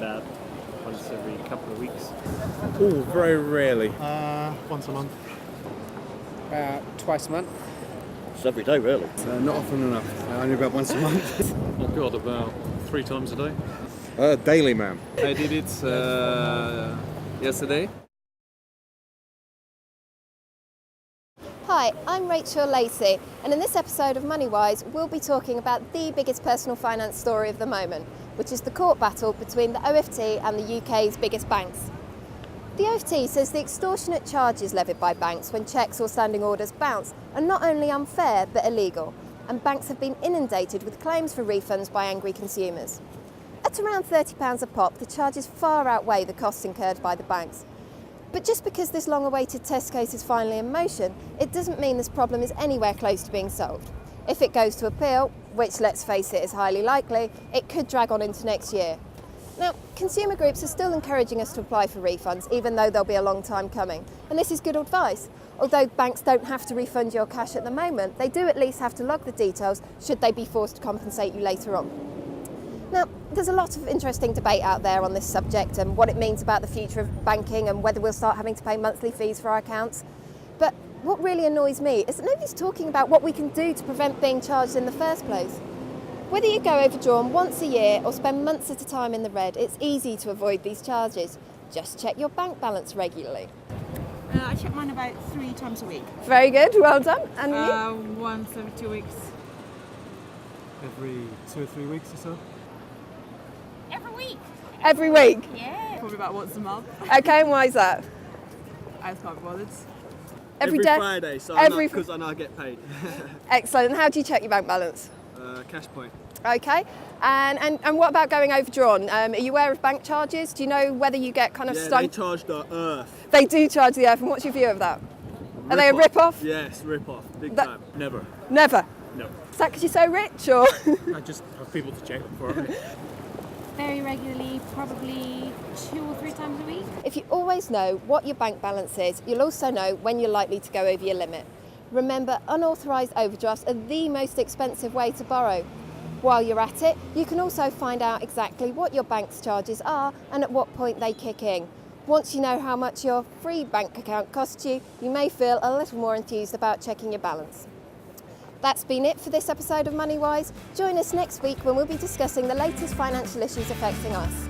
about once every couple of weeks. Oh, very rarely. Once a month. About twice a month. It's every day, really. Not often enough. Only about once a month. Oh God, about 3 times a day. Daily, ma'am. I did it yesterday. Hi, I'm Rachel Lacey, and in this episode of Moneywise, we'll be talking about the biggest personal finance story of the moment, which is the court battle between the OFT and the UK's biggest banks. The OFT says the extortionate charges levied by banks when cheques or standing orders bounce are not only unfair but illegal, and banks have been inundated with claims for refunds by angry consumers. At around £30 a pop, the charges far outweigh the costs incurred by the banks. But just because this long-awaited test case is finally in motion, it doesn't mean this problem is anywhere close to being solved. If it goes to appeal, which let's face it is highly likely, it could drag on into next year. Now, consumer groups are still encouraging us to apply for refunds, even though they'll be a long time coming. And this is good advice. Although banks don't have to refund your cash at the moment, they do at least have to log the details should they be forced to compensate you later on. Now, there's a lot of interesting debate out there on this subject and what it means about the future of banking and whether we'll start having to pay monthly fees for our accounts. But what really annoys me is that nobody's talking about what we can do to prevent being charged in the first place. Whether you go overdrawn once a year or spend months at a time in the red, it's easy to avoid these charges. Just check your bank balance regularly. I check mine about 3 times a week. Very good, well done. And you? Once every 2 weeks. Every 2 or 3 weeks or so. Every week? Every week? Yeah. Probably about once a month. Okay, and why is that? I just can't be bothered. Every day? Friday, so because I know I get paid. Excellent. And how do you check your bank balance? Cash point. Okay. And what about going overdrawn? Are you aware of bank charges? Do you know whether you get kind of Yeah, stung? they charge the earth. They do charge the earth, and what's your view of that? Are they a rip-off? Yes, rip-off. Big That- time. Never. Never? No. Is that because you're so rich, or? I just have people to check for me. Very regularly, probably 2 or 3 times a week. If you always know what your bank balance is, you'll also know when you're likely to go over your limit. Remember, unauthorised overdrafts are the most expensive way to borrow. While you're at it, you can also find out exactly what your bank's charges are and at what point they kick in. Once you know how much your free bank account costs you, you may feel a little more enthused about checking your balance. That's been it for this episode of Moneywise. Join us next week when we'll be discussing the latest financial issues affecting us.